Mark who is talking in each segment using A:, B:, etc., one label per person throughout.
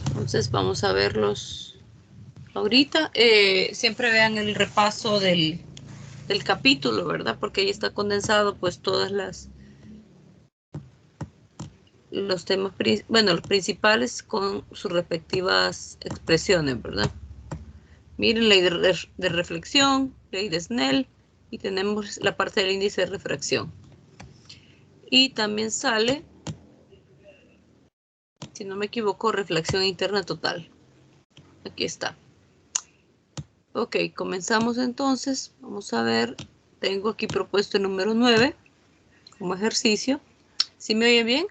A: Entonces vamos a verlos ahorita. Siempre vean el repaso del capítulo, ¿verdad? Porque ahí está condensado pues todas los temas, bueno, los principales con sus respectivas expresiones, ¿verdad? Miren, ley de reflexión, ley de Snell, y tenemos la parte del índice de refracción. Y también sale, si no me equivoco, reflexión interna total. Aquí está. Ok, comenzamos entonces. Vamos a ver. Tengo aquí propuesto el número 9 como ejercicio. ¿Sí me oye bien?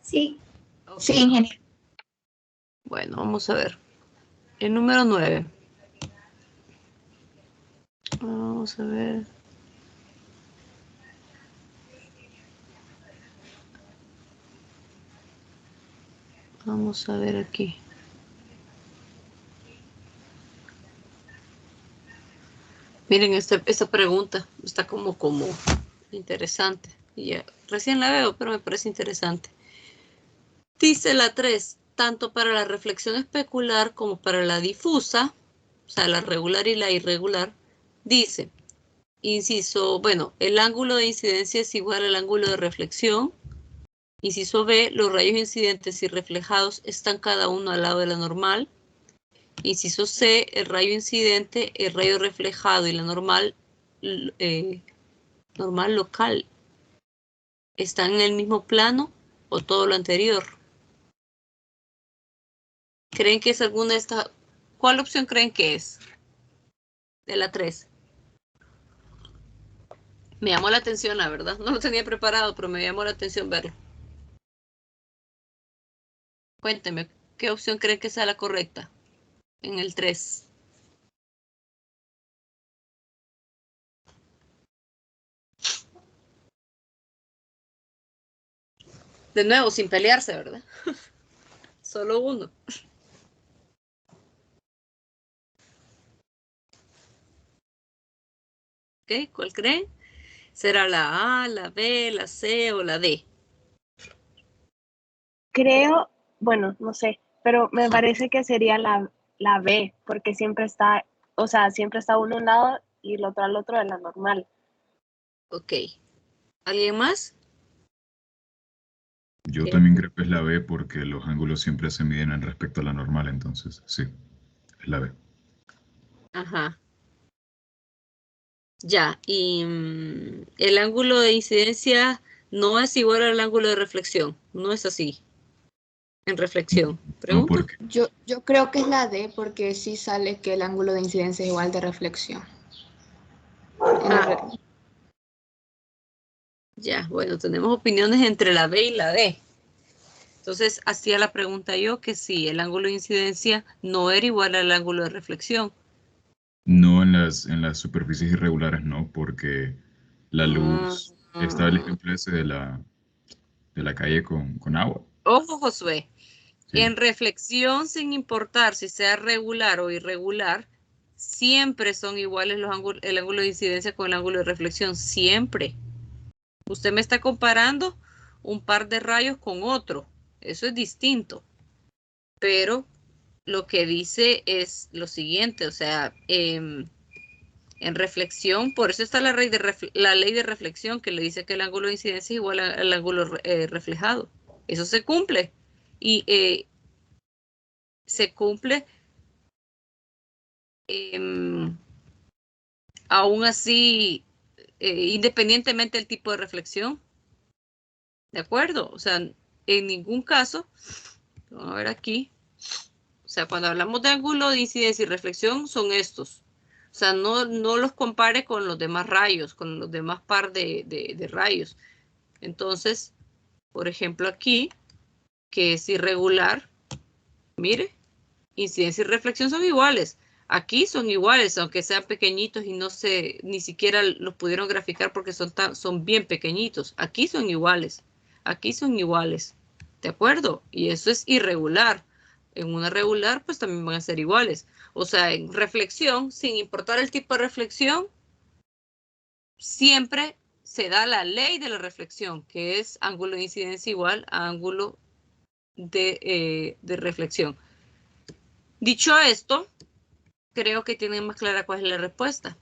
B: Sí,
A: Okay.
B: Sí, ingeniero.
A: Bueno, vamos a ver. El número 9. Vamos a ver. Vamos a ver aquí. Miren, esta pregunta está como interesante. Y ya, recién la veo, pero me parece interesante. Dice la 3, tanto para la reflexión especular como para la difusa, o sea, la regular y la irregular, dice, inciso, bueno, el ángulo de incidencia es igual al ángulo de reflexión. Inciso B, los rayos incidentes y reflejados están cada uno al lado de la normal. Inciso C, el rayo incidente, el rayo reflejado y la normal local están en el mismo plano o todo lo anterior. ¿Creen que es alguna de estas? ¿Cuál opción creen que es? De la 3. Me llamó la atención, la verdad. No lo tenía preparado, pero me llamó la atención verlo. Cuénteme, ¿qué opción creen que sea la correcta? En el 3. De nuevo, sin pelearse, ¿verdad? Solo uno. ¿Ok? ¿Cuál creen? ¿Será la A, la B, la C o la D?
B: Creo, bueno, no sé, pero me parece que sería la B, porque siempre está, o sea, siempre está uno a un lado y el otro al otro de la normal.
A: Ok. ¿Alguien más?
C: Yo también creo que es la B porque los ángulos siempre se miden en respecto a la normal, entonces sí, es la B.
A: Ajá. Ya, y el ángulo de incidencia no es igual al ángulo de reflexión. No es así. En reflexión.
C: No,
A: ¿Pregunta?
C: porque
D: Yo creo que es la D porque sí sale que el ángulo de incidencia es igual de reflexión.
A: Ya, bueno, tenemos opiniones entre la B y la D. Entonces, hacía la pregunta yo que si el ángulo de incidencia no era igual al ángulo de reflexión.
C: no en las superficies irregulares, no, porque la luz, está el ejemplo ese de la calle con agua.
A: Ojo, Josué.
C: Sí.
A: En reflexión, sin importar si sea regular o irregular, siempre son iguales el ángulo de incidencia con el ángulo de reflexión. Siempre. Usted me está comparando un par de rayos con otro. Eso es distinto. Pero lo que dice es lo siguiente, o sea, en reflexión, por eso está la ley de reflexión que le dice que el ángulo de incidencia es igual al ángulo reflejado. Eso se cumple. Y se cumple aún así, independientemente del tipo de reflexión. ¿De acuerdo? O sea, en ningún caso, vamos a ver aquí, o sea, cuando hablamos de ángulo de incidencia y reflexión, son estos. O sea, no los compare con los demás rayos, con los demás par de rayos. Entonces, por ejemplo, aquí, que es irregular, mire, incidencia y reflexión son iguales. Aquí son iguales, aunque sean pequeñitos y no se, ni siquiera los pudieron graficar porque son bien pequeñitos. Aquí son iguales. Aquí son iguales. ¿De acuerdo? Y eso es irregular. En una regular, pues también van a ser iguales. O sea, en reflexión, sin importar el tipo de reflexión, siempre se da la ley de la reflexión, que es ángulo de incidencia igual a ángulo de reflexión. Dicho esto, creo que tienen más clara cuál es la respuesta,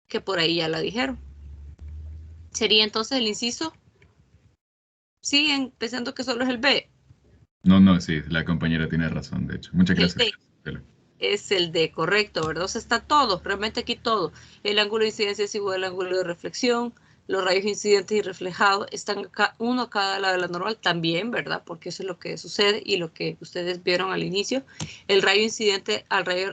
A: que por ahí ya la dijeron. Sería entonces el inciso. ¿Siguen pensando que solo es el B?
C: No, sí, la compañera tiene razón, de hecho. Muchas
A: El
C: gracias.
A: D. Es el D, correcto, ¿verdad? O sea, está todo, realmente aquí todo. El ángulo de incidencia es igual al ángulo de reflexión. Los rayos incidentes y reflejados están uno a cada lado de la normal también, ¿verdad? Porque eso es lo que sucede y lo que ustedes vieron al inicio. El rayo incidente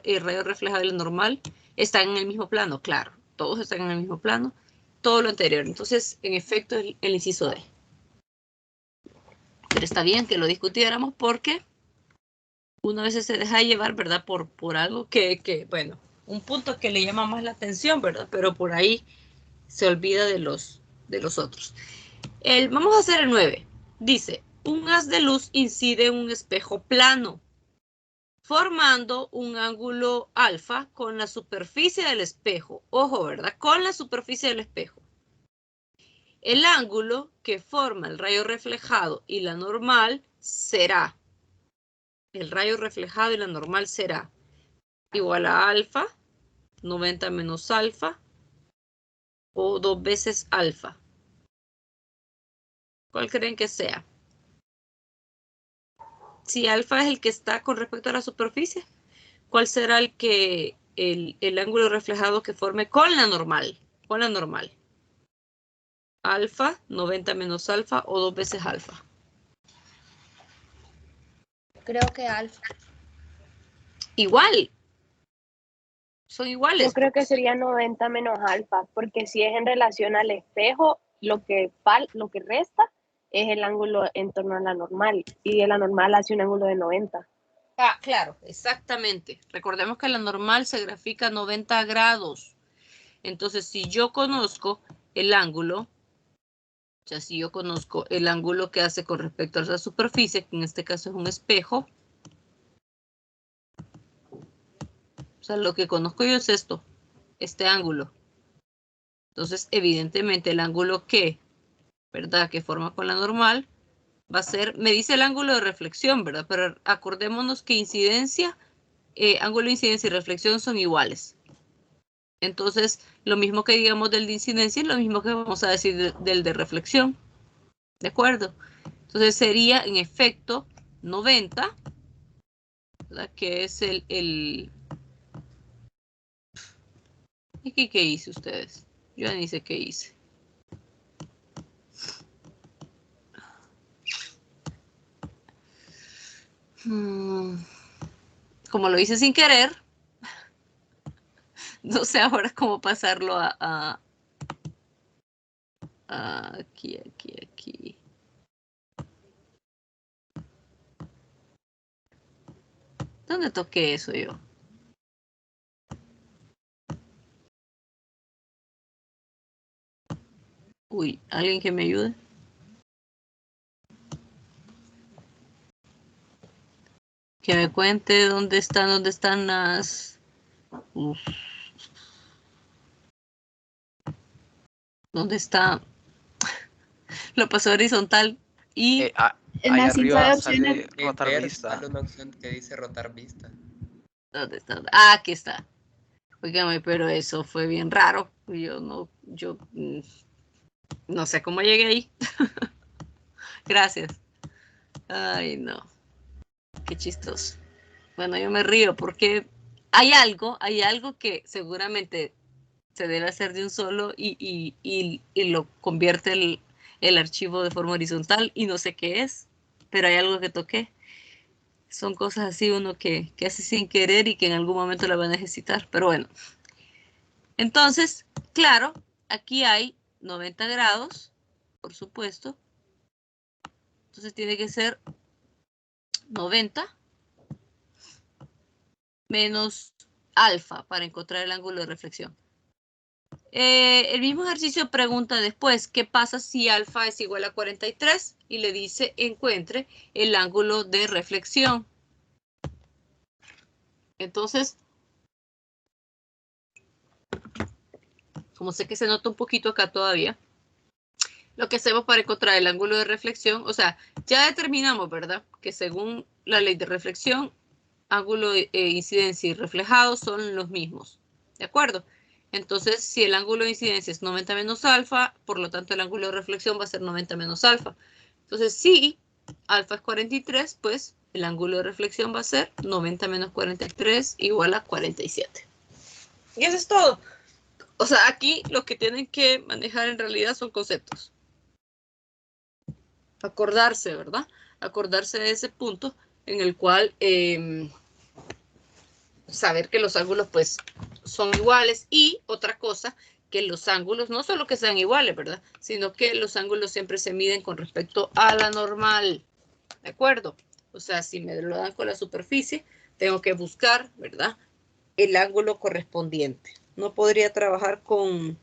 A: y el rayo reflejado de la normal están en el mismo plano, claro. Todos están en el mismo plano. Todo lo anterior. Entonces, en efecto, el inciso D. Pero está bien que lo discutiéramos porque uno a veces se deja llevar, ¿verdad? Por algo que, bueno, un punto que le llama más la atención, ¿verdad? Pero por ahí se olvida de los otros. Vamos a hacer el 9. Dice, un haz de luz incide en un espejo plano, formando un ángulo alfa con la superficie del espejo. Ojo, ¿verdad? Con la superficie del espejo. El ángulo que forma el rayo reflejado y la normal será, el rayo reflejado y la normal será igual a alfa, 90 menos alfa, o 2 veces alfa. ¿Cuál creen que sea? Si alfa es el que está con respecto a la superficie, ¿cuál será el ángulo reflejado que forme con la normal? Con la normal. Alfa, 90 menos alfa o 2 veces alfa.
D: Creo que alfa.
A: Igual. Son iguales.
B: Yo creo que sería 90 menos alfa, porque si es en relación al espejo, lo que resta es el ángulo en torno a la normal, y la normal hace un ángulo de 90.
A: Ah, claro, exactamente. Recordemos que la normal se grafica a 90 grados. Entonces, si yo conozco el ángulo, o sea, si yo conozco el ángulo que hace con respecto a esa superficie, que en este caso es un espejo, o sea, lo que conozco yo es esto, este ángulo. Entonces, evidentemente, el ángulo que, ¿verdad?, que forma con la normal, va a ser, me dice el ángulo de reflexión, ¿verdad? Pero acordémonos que incidencia, ángulo de incidencia y reflexión son iguales. Entonces, lo mismo que digamos del de incidencia es lo mismo que vamos a decir del de reflexión. ¿De acuerdo? Entonces sería, en efecto, 90, ¿verdad? Que es ¿Y qué hice ustedes? Yo ni sé qué hice. Como lo hice sin querer, no sé ahora cómo pasarlo a aquí. ¿Dónde toqué eso yo? Uy, ¿alguien que me ayude? Que me cuente dónde están las... Uf. ¿Dónde está? Lo pasó horizontal y...
D: En
E: ahí
D: la cinta de
E: arriba
D: opciones.
E: sale rotar
F: Ver,
E: vista.
F: sale una opción que dice rotar vista.
A: ¿Dónde está? Ah, aquí está. Óigame, pero eso fue bien raro. Yo no sé cómo llegué ahí. Gracias. Ay, no. Qué chistoso. Bueno, yo me río porque hay algo que seguramente se debe hacer de un solo y lo convierte el archivo de forma horizontal y no sé qué es, pero hay algo que toqué. Son cosas así uno que hace sin querer y que en algún momento la va a necesitar, pero bueno. Entonces, claro, aquí hay 90 grados, por supuesto. Entonces tiene que ser 90 menos alfa para encontrar el ángulo de reflexión. El mismo ejercicio pregunta después, ¿qué pasa si alfa es igual a 43? Y le dice, encuentre el ángulo de reflexión. Entonces, como sé que se nota un poquito acá todavía, lo que hacemos para encontrar el ángulo de reflexión, o sea, ya determinamos, ¿verdad? Que según la ley de reflexión, ángulo de incidencia y reflejado son los mismos, ¿de acuerdo? Entonces, si el ángulo de incidencia es 90 menos alfa, por lo tanto el ángulo de reflexión va a ser 90 menos alfa. Entonces, si alfa es 43, pues el ángulo de reflexión va a ser 90 menos 43 igual a 47. Y eso es todo. O sea, aquí lo que tienen que manejar en realidad son conceptos. Acordarse, ¿verdad? Acordarse de ese punto en el cual saber que los ángulos pues son iguales y otra cosa, que los ángulos no solo que sean iguales, ¿verdad? Sino que los ángulos siempre se miden con respecto a la normal, ¿de acuerdo? O sea, si me lo dan con la superficie, tengo que buscar, ¿verdad? El ángulo correspondiente. No podría trabajar con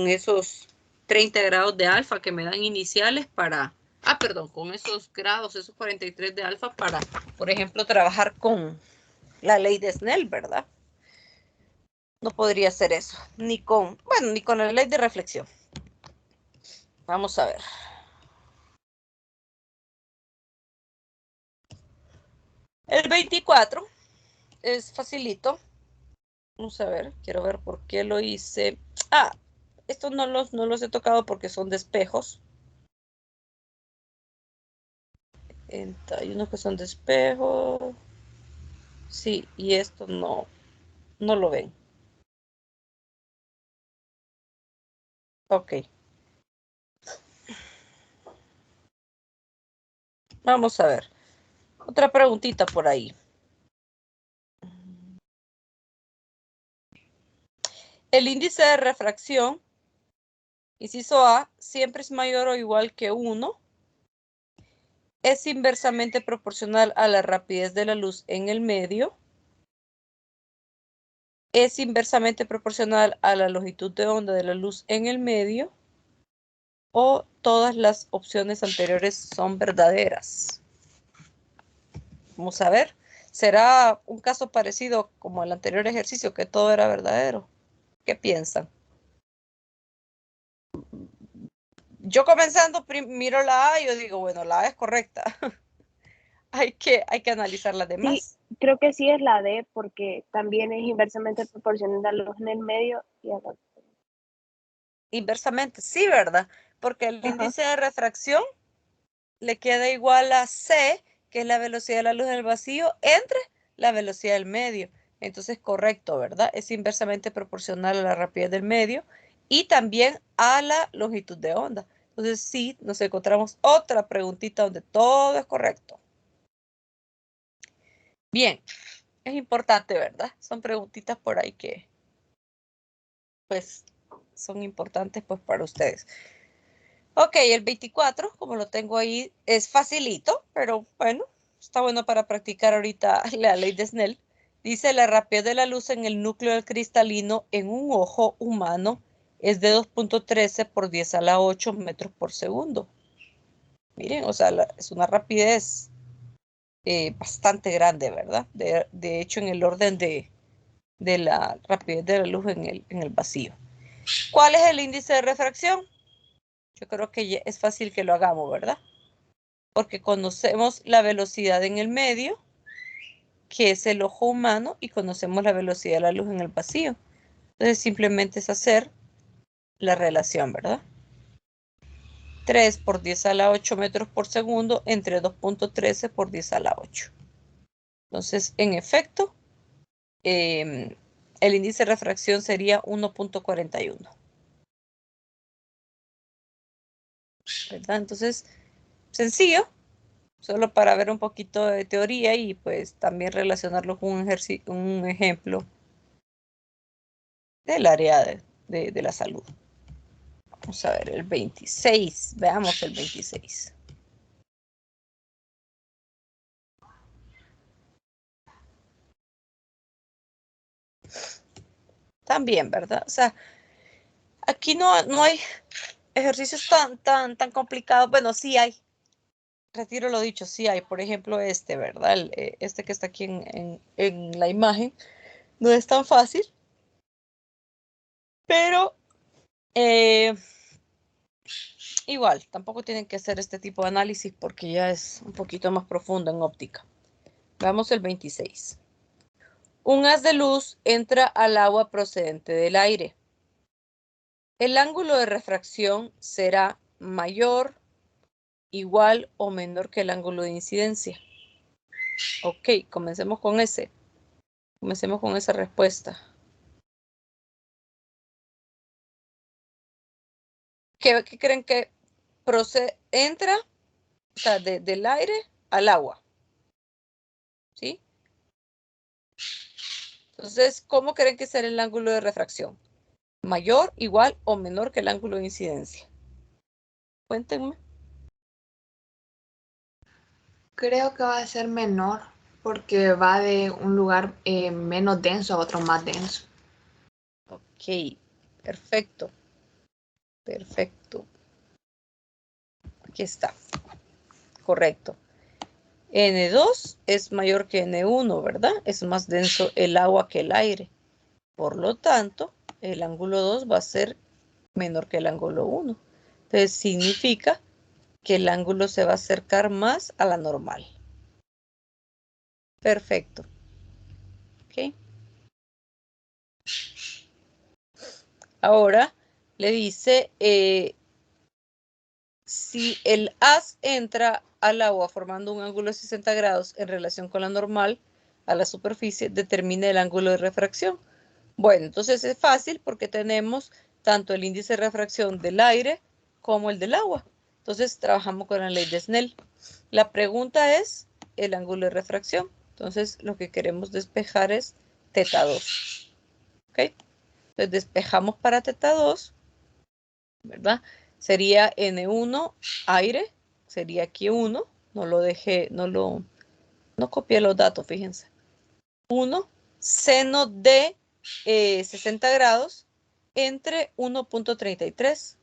A: esos 30 grados de alfa que me dan iniciales para, perdón, con esos grados, esos 43 de alfa para, por ejemplo, trabajar con la ley de Snell, ¿verdad? No podría hacer eso, ni con la ley de reflexión. Vamos a ver. El 24 es facilito. Vamos a ver, quiero ver por qué lo hice. Estos no los he tocado porque son de espejos. Hay unos que son de espejo. Sí, y esto no lo ven. Ok. Vamos a ver. Otra preguntita por ahí. El índice de refracción, inciso A, siempre es mayor o igual que 1. Es inversamente proporcional a la rapidez de la luz en el medio. Es inversamente proporcional a la longitud de onda de la luz en el medio. O todas las opciones anteriores son verdaderas. Vamos a ver. ¿Será un caso parecido como el anterior ejercicio, que todo era verdadero? ¿Qué piensan? Yo comenzando, miro la A y yo digo, bueno, la A es correcta. hay que analizar las demás.
B: Sí, creo que sí es la D, porque también es inversamente proporcional a la luz en el medio y a la...
A: Inversamente, sí, ¿verdad? Porque el
B: Ajá.
A: índice de refracción le queda igual a C, que es la velocidad de la luz del vacío, entre la velocidad del medio. Entonces, correcto, ¿verdad? Es inversamente proporcional a la rapidez del medio y también a la longitud de onda. Entonces, sí, nos encontramos otra preguntita donde todo es correcto. Bien, es importante, ¿verdad? Son preguntitas por ahí que, pues, son importantes, pues, para ustedes. Ok, el 24, como lo tengo ahí, es facilito, pero bueno, está bueno para practicar ahorita la ley de Snell. Dice, la rapidez de la luz en el núcleo del cristalino en un ojo humano es de 2.13 por 10 a la 8 metros por segundo. Miren, o sea, es una rapidez bastante grande, ¿verdad? De hecho, en el orden de la rapidez de la luz en el vacío. ¿Cuál es el índice de refracción? Yo creo que es fácil que lo hagamos, ¿verdad? Porque conocemos la velocidad en el medio, que es el ojo humano, y conocemos la velocidad de la luz en el vacío. Entonces simplemente es hacer la relación, ¿verdad? 3 por 10 a la 8 metros por segundo entre 2.13 por 10 a la 8. Entonces, en efecto, el índice de refracción sería 1.41. ¿Verdad? Entonces, sencillo, solo para ver un poquito de teoría y pues también relacionarlo con un ejemplo del área de la salud. Vamos a ver el 26. Veamos el 26. También, ¿verdad? O sea, aquí no hay ejercicios tan complicados. Bueno, sí hay. Retiro lo dicho, sí hay. Por ejemplo, ¿verdad? Este que está aquí en la imagen. No es tan fácil. Pero igual, tampoco tienen que hacer este tipo de análisis porque ya es un poquito más profundo en óptica. Veamos el 26. Un haz de luz entra al agua procedente del aire. El ángulo de refracción será mayor, igual o menor que el ángulo de incidencia. Ok, comencemos con ese. Comencemos con esa respuesta. ¿Qué creen que entra, o sea, del aire al agua? ¿Sí? Entonces, ¿cómo creen que será el ángulo de refracción? ¿Mayor, igual o menor que el ángulo de incidencia? Cuéntenme.
D: Creo que va a ser menor porque va de un lugar menos denso a otro más denso.
A: Ok, perfecto. Perfecto. Aquí está. Correcto. N2 es mayor que N1, ¿verdad? Es más denso el agua que el aire. Por lo tanto, el ángulo 2 va a ser menor que el ángulo 1. Entonces, significa que el ángulo se va a acercar más a la normal. Perfecto. ¿Ok? Ahora le dice, si el haz entra al agua formando un ángulo de 60 grados en relación con la normal a la superficie, determina el ángulo de refracción. Bueno, entonces es fácil porque tenemos tanto el índice de refracción del aire como el del agua. Entonces trabajamos con la ley de Snell. La pregunta es el ángulo de refracción. Entonces lo que queremos despejar es θ2. ¿Ok? Entonces despejamos para θ2, ¿verdad? Sería N1 aire, sería aquí 1. No lo dejé, no copié los datos, fíjense. 1 seno de 60 grados entre 1.33.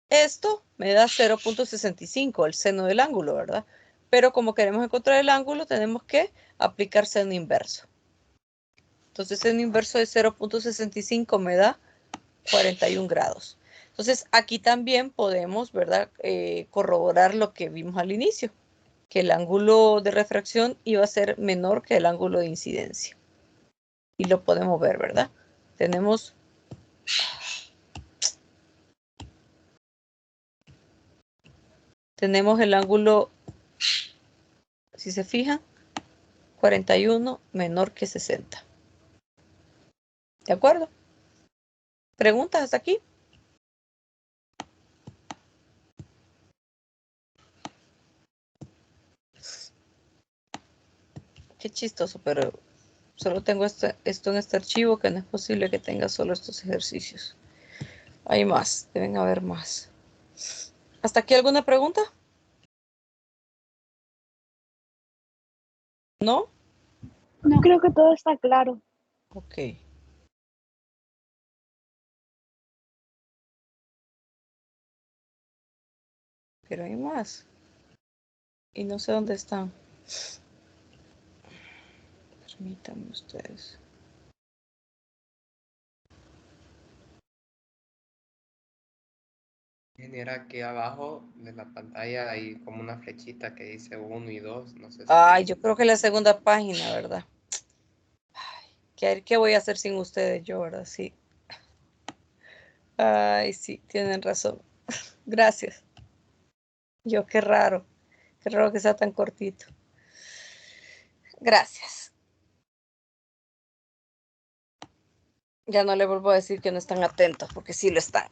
A: Esto me da 0.65, el seno del ángulo, ¿verdad? Pero como queremos encontrar el ángulo, tenemos que aplicar seno inverso. Entonces, seno inverso de 0.65 me da 41 grados. Entonces, aquí también podemos, ¿verdad? Corroborar lo que vimos al inicio, que el ángulo de refracción iba a ser menor que el ángulo de incidencia. Y lo podemos ver, ¿verdad? Tenemos el ángulo, si se fijan, 41 menor que 60. ¿De acuerdo? ¿Preguntas hasta aquí? Qué chistoso, pero solo tengo esto en este archivo, que no es posible que tenga solo estos ejercicios. Hay más, deben haber más. ¿Hasta aquí alguna pregunta? ¿No?
B: No, creo que todo está claro.
A: Ok. Pero hay más. Y no sé dónde están. Permítanme ustedes.
F: Genera aquí abajo de la pantalla hay como una flechita que dice 1 y 2. No sé si.
A: Ay, yo creo que la segunda página, ¿verdad? Ay, ¿qué voy a hacer sin ustedes yo, verdad? Sí. Ay, sí, tienen razón. Gracias. Yo, qué raro que sea tan cortito. Gracias. Ya no le vuelvo a decir que no están atentos, porque sí lo están.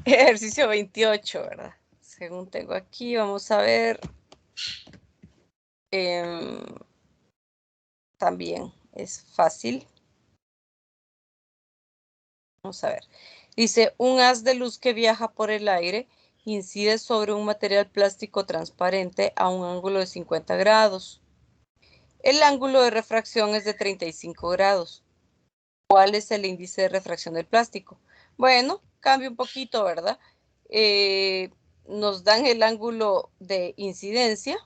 A: Ejercicio 28, ¿verdad? Según tengo aquí, vamos a ver. También es fácil. Vamos a ver. Dice, un haz de luz que viaja por el aire incide sobre un material plástico transparente a un ángulo de 50 grados. El ángulo de refracción es de 35 grados. ¿Cuál es el índice de refracción del plástico? Bueno, cambia un poquito, ¿verdad? Nos dan el ángulo de incidencia,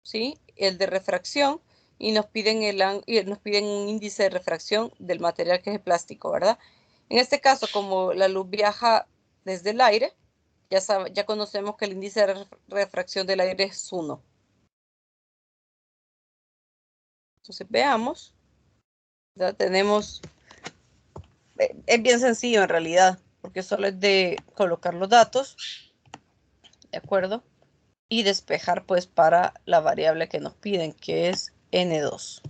A: ¿sí? El de refracción, y nos piden un índice de refracción del material que es el plástico, ¿verdad? En este caso, como la luz viaja desde el aire, ya conocemos que el índice de refracción del aire es 1. Entonces veamos. Ya tenemos, es bien sencillo en realidad, porque solo es de colocar los datos, ¿de acuerdo? Y despejar pues para la variable que nos piden, que es N2.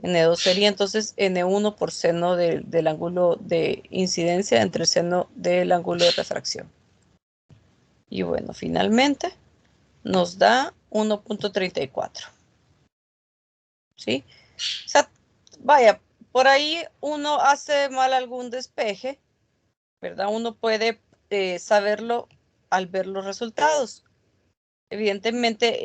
A: N2 sería entonces N1 por seno del ángulo de incidencia entre el seno del ángulo de refracción. Y bueno, finalmente nos da 1.34. ¿Sí? O sea, vaya, por ahí uno hace mal algún despeje, ¿verdad? Uno puede saberlo al ver los resultados. Evidentemente,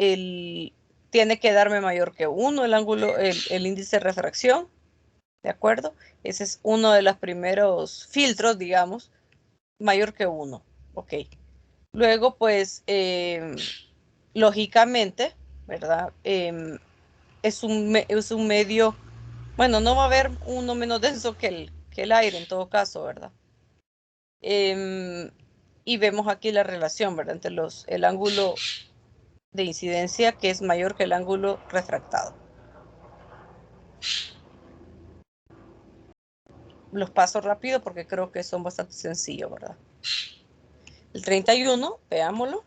A: tiene que darme mayor que 1 el ángulo, el índice de refracción, ¿de acuerdo? Ese es uno de los primeros filtros, digamos, mayor que 1, ok. Luego, pues, lógicamente, ¿verdad? Es un medio, bueno, no va a haber uno menos denso que el aire en todo caso, ¿verdad? Y vemos aquí la relación, ¿verdad? Entre el ángulo de incidencia que es mayor que el ángulo refractado. Los paso rápido porque creo que son bastante sencillos, ¿verdad? El 31, veámoslo.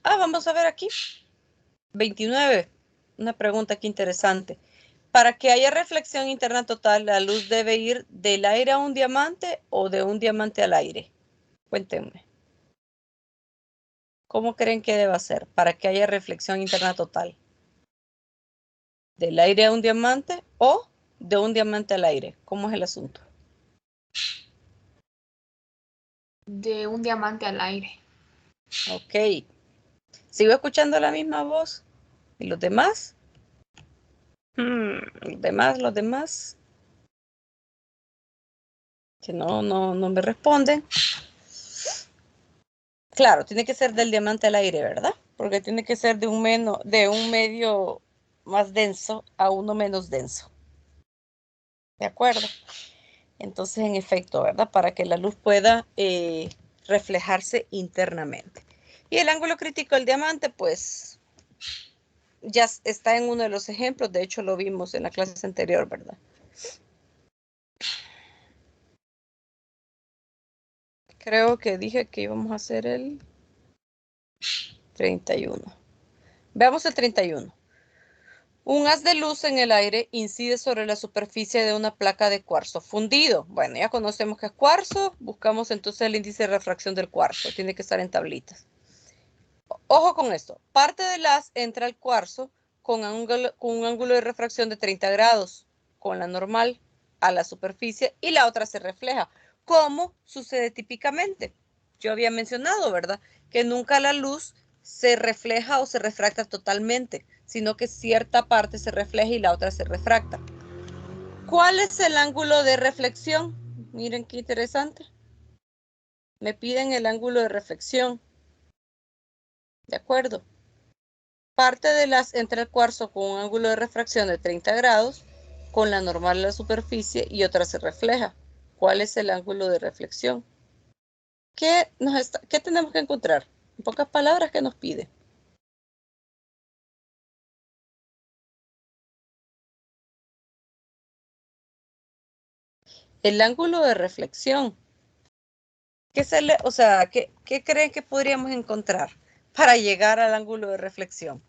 A: Vamos a ver aquí. 29. Una pregunta aquí interesante. Para que haya reflexión interna total, ¿la luz debe ir del aire a un diamante o de un diamante al aire? Cuéntenme. ¿Cómo creen que debe ser para que haya reflexión interna total? ¿Del aire a un diamante o de un diamante al aire? ¿Cómo es el asunto?
D: De un diamante al aire.
A: Ok. ¿Sigo escuchando la misma voz? ¿Y los demás? Los demás. Que no me responden. Claro, tiene que ser del diamante al aire, ¿verdad? Porque tiene que ser de un medio más denso a uno menos denso. ¿De acuerdo? Entonces, en efecto, ¿verdad? Para que la luz pueda reflejarse internamente. Y el ángulo crítico del diamante, pues, ya está en uno de los ejemplos. De hecho, lo vimos en la clase anterior, ¿verdad? Creo que dije que íbamos a hacer el 31. Veamos el 31. Un haz de luz en el aire incide sobre la superficie de una placa de cuarzo fundido. Bueno, ya conocemos que es cuarzo. Buscamos entonces el índice de refracción del cuarzo. Tiene que estar en tablitas. Ojo con esto. Parte del haz entra al cuarzo con un ángulo de refracción de 30 grados, con la normal a la superficie, y la otra se refleja. ¿Cómo sucede típicamente? Yo había mencionado, ¿verdad? Que nunca la luz se refleja o se refracta totalmente, sino que cierta parte se refleja y la otra se refracta. ¿Cuál es el ángulo de reflexión? Miren qué interesante. Me piden el ángulo de reflexión. ¿De acuerdo? Parte de las entra el cuarzo con un ángulo de refracción de 30 grados, con la normal a la superficie, y otra se refleja. ¿Cuál es el ángulo de reflexión? ¿Qué tenemos que encontrar? En pocas palabras, ¿qué nos pide? El ángulo de reflexión. ¿Qué creen que podríamos encontrar para llegar al ángulo de reflexión?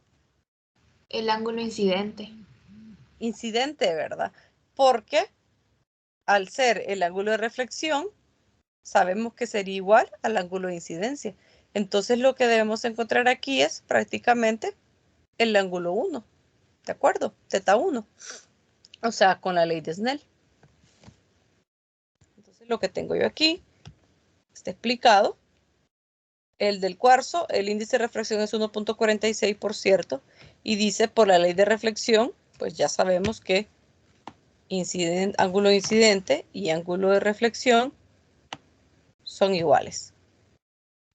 D: El ángulo incidente.
A: Incidente, ¿verdad? Porque al ser el ángulo de reflexión, sabemos que sería igual al ángulo de incidencia. Entonces lo que debemos encontrar aquí es prácticamente el ángulo 1, ¿de acuerdo? Θ1, o sea, con la ley de Snell. Entonces lo que tengo yo aquí está explicado. El del cuarzo, el índice de refracción es 1.46, por cierto, y dice por la ley de reflexión, pues ya sabemos que ángulo incidente y ángulo de reflexión son iguales.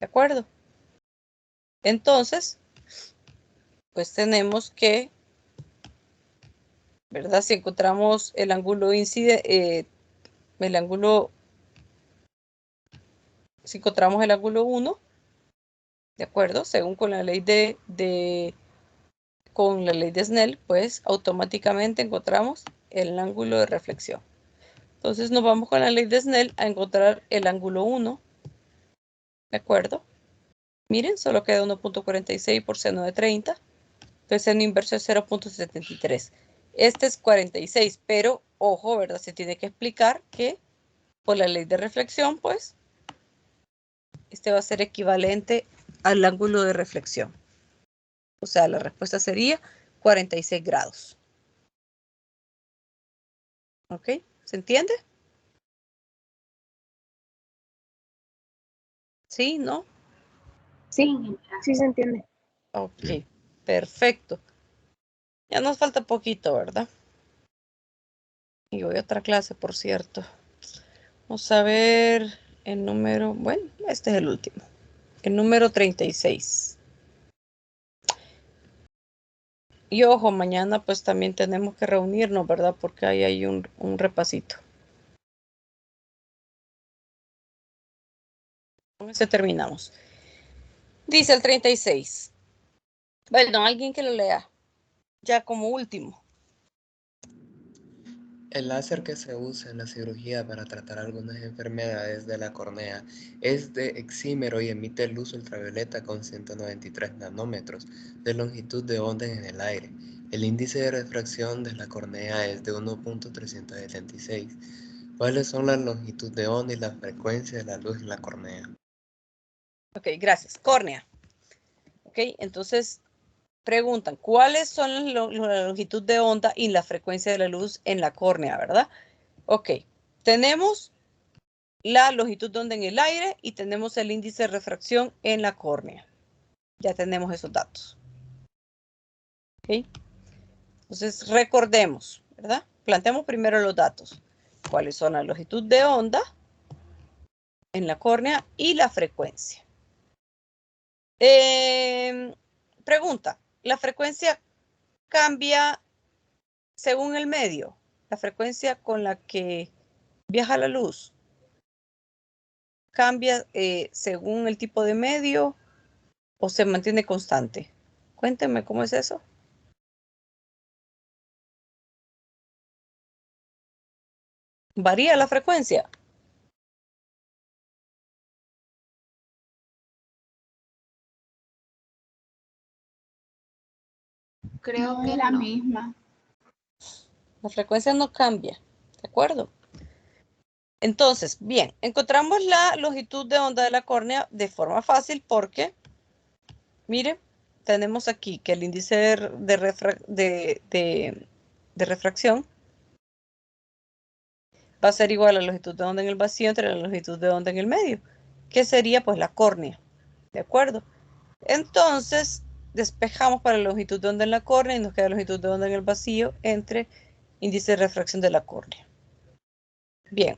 A: ¿De acuerdo? Entonces, pues tenemos que ¿verdad? Si encontramos el ángulo si encontramos el ángulo 1, ¿de acuerdo? Según con la ley de Snell, pues automáticamente encontramos el ángulo de reflexión. Entonces nos vamos con la ley de Snell a encontrar el ángulo 1, ¿de acuerdo? Miren, solo queda 1.46 por seno de 30. Entonces seno inverso es 0.73. Este es 46, pero ojo, ¿verdad? Se tiene que explicar que por la ley de reflexión, pues, este va a ser equivalente al ángulo de reflexión. O sea, la respuesta sería 46 grados. ¿Ok? ¿Se entiende? ¿Sí? ¿No?
B: Sí, sí se entiende.
A: Ok,
C: Sí.
A: perfecto. Ya nos falta poquito, ¿verdad? Y voy a otra clase, por cierto. Vamos a ver el número, bueno, este es el último. El número 36. Y ojo, mañana pues también tenemos que reunirnos, ¿verdad? Porque ahí hay un repasito. Con ese terminamos. Dice el 36. Bueno, alguien que lo lea. Ya como último.
F: El láser que se usa en la cirugía para tratar algunas enfermedades de la córnea es de exímero y emite luz ultravioleta con 193 nanómetros de longitud de onda en el aire. El índice de refracción de la córnea es de 1.376. ¿Cuáles son la longitud de onda y la frecuencia de la luz en la córnea?
A: Ok, gracias. Córnea. Ok, entonces preguntan, ¿cuáles son la longitud de onda y la frecuencia de la luz en la córnea, verdad? Ok, tenemos la longitud de onda en el aire y tenemos el índice de refracción en la córnea. Ya tenemos esos datos. Ok, entonces recordemos, ¿verdad? Planteamos primero los datos. ¿Cuáles son la longitud de onda en la córnea y la frecuencia? Pregunta, ¿la frecuencia cambia según el medio? ¿La frecuencia con la que viaja la luz cambia según el tipo de medio o se mantiene constante? Cuéntenme cómo es eso. ¿Varía la frecuencia?
D: Creo
E: No
D: que
E: es la
D: no.
E: misma.
A: La frecuencia no cambia, ¿de acuerdo? Entonces, bien, encontramos la longitud de onda de la córnea de forma fácil porque, miren, tenemos aquí que el índice de refracción va a ser igual a la longitud de onda en el vacío entre la longitud de onda en el medio, que sería pues la córnea, ¿de acuerdo? Entonces, despejamos para la longitud de onda en la córnea y nos queda la longitud de onda en el vacío entre índice de refracción de la córnea. Bien.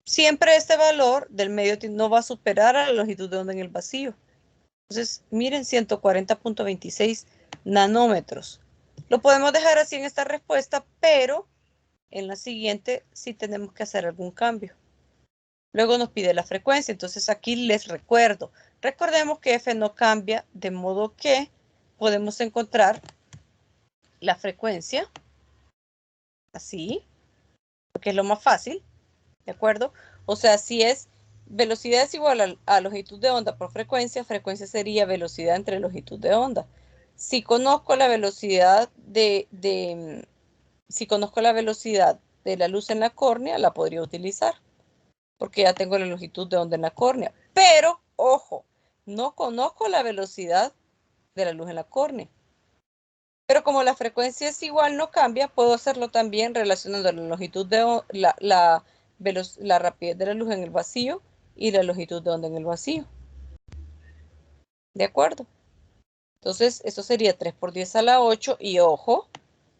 A: Siempre este valor del medio no va a superar a la longitud de onda en el vacío. Entonces, miren, 140.26 nanómetros. Lo podemos dejar así en esta respuesta, pero en la siguiente sí tenemos que hacer algún cambio. Luego nos pide la frecuencia, entonces aquí les recuerdo. Recordemos que F no cambia, de modo que podemos encontrar la frecuencia, así, porque es lo más fácil, ¿de acuerdo? O sea, si es velocidad es igual a longitud de onda por frecuencia, frecuencia sería velocidad entre longitud de onda. Si conozco la velocidad si conozco la velocidad de la luz en la córnea, la podría utilizar, porque ya tengo la longitud de onda en la córnea. Pero, ojo, no conozco la velocidad de la luz en la córnea. Pero como la frecuencia es igual, no cambia, puedo hacerlo también relacionando la longitud de la rapidez de la luz en el vacío y la longitud de onda en el vacío. ¿De acuerdo? Entonces, esto sería 3 por 10 a la 8 y ojo,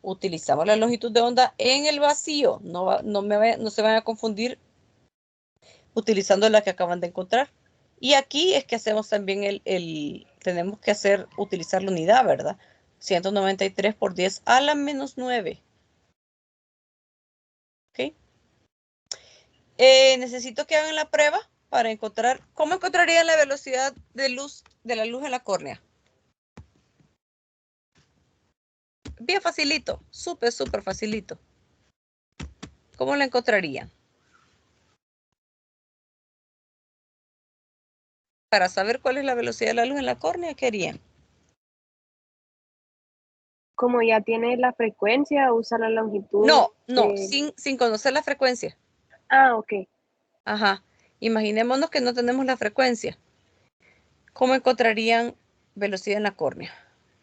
A: utilizamos la longitud de onda en el vacío. No se van a confundir utilizando la que acaban de encontrar. Y aquí es que hacemos también tenemos que utilizar la unidad, ¿verdad? 193 por 10 a la menos 9. Necesito que hagan la prueba para encontrar, ¿cómo encontrarían la velocidad de luz de la luz en la córnea? Bien facilito, súper facilito. ¿Cómo la encontrarían? Para saber cuál es la velocidad de la luz en la córnea, ¿qué harían?
B: Como ya tiene la frecuencia, usa la longitud.
A: No, sin conocer la frecuencia.
B: Ah, ok.
A: Ajá. Imaginémonos que no tenemos la frecuencia. ¿Cómo encontrarían velocidad en la córnea?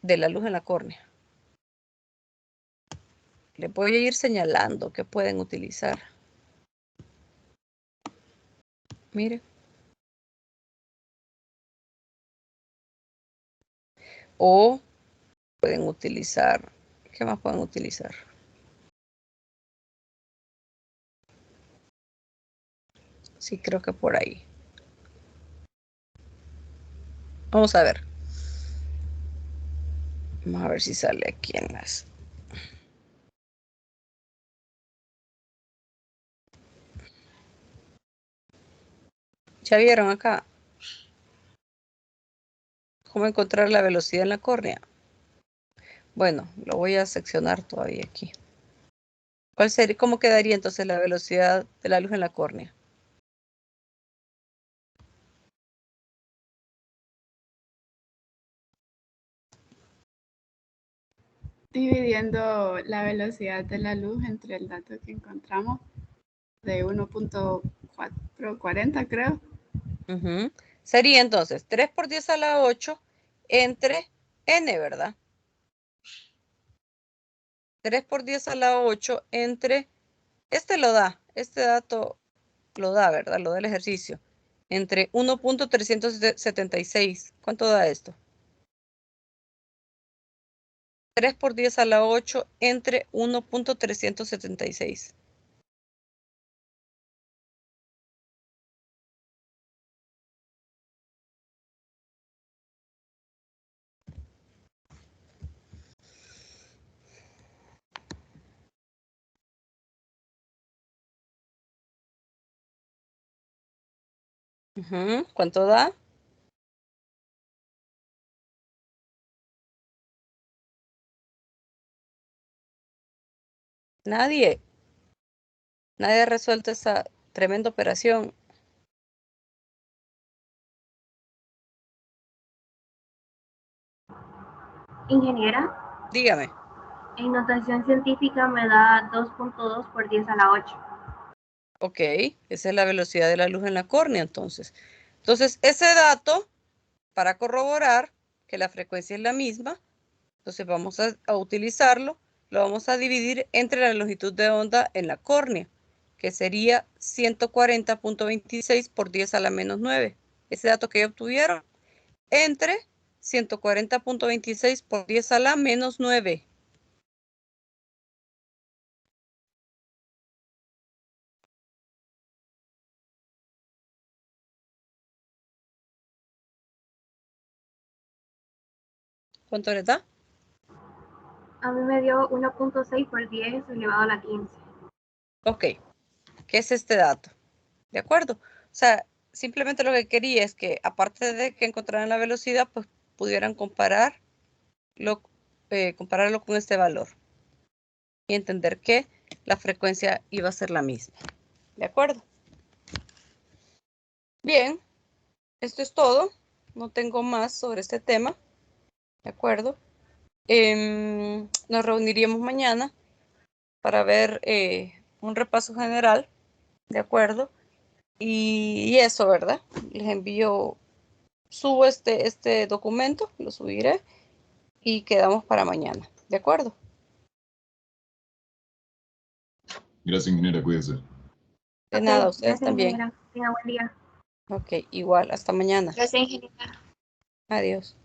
A: De la luz en la córnea. Les voy a ir señalando que pueden utilizar. Mire. O pueden utilizar, ¿qué más pueden utilizar? Sí, creo que por ahí. Vamos a ver. Vamos a ver si sale aquí en las... ¿Ya vieron acá? ¿Cómo encontrar la velocidad en la córnea? Bueno, lo voy a seccionar todavía aquí. ¿Cuál sería, cómo quedaría entonces la velocidad de la luz en la córnea?
E: Dividiendo la velocidad de la luz entre el dato que encontramos de 1.440, creo.
A: Sería entonces 3 por 10 a la 8 entre n, ¿verdad? 3 por 10 a la 8 entre, este dato lo da, ¿verdad? Lo da el ejercicio. Entre 1.376. ¿Cuánto da esto? 3 por 10 a la 8 entre 1.376. ¿Cuánto da? Nadie ha resuelto esa tremenda operación.
G: Ingeniera,
A: Dígame.
G: en notación científica me da 2.2 por 10 a la 8.
A: Ok, esa es la velocidad de la luz en la córnea, entonces. Entonces, ese dato, para corroborar que la frecuencia es la misma, entonces vamos a utilizarlo, lo vamos a dividir entre la longitud de onda en la córnea, que sería 140.26 por 10 a la menos 9. Ese dato que ya obtuvieron, entre 140.26 por 10 a la menos 9. ¿Cuánto les da?
G: A mí me dio 1.6 por 10 elevado a la 15.
A: Ok, ¿qué es este dato? ¿De acuerdo? O sea, simplemente lo que quería es que, aparte de que encontraran la velocidad, pues pudieran compararlo con este valor y entender que la frecuencia iba a ser la misma. ¿De acuerdo? Bien, esto es todo. No tengo más sobre este tema. ¿De acuerdo? Nos reuniríamos mañana para ver un repaso general. ¿De acuerdo? Y eso, ¿verdad? Les envío, subo este documento, lo subiré y quedamos para mañana. ¿De acuerdo?
C: Gracias, ingeniera, cuídese.
A: De
G: Ok,
A: nada, ustedes
G: gracias,
A: también.
G: ingeniera. Tenga buen día.
A: Ok, igual, hasta mañana.
D: Gracias, ingeniera.
A: Adiós.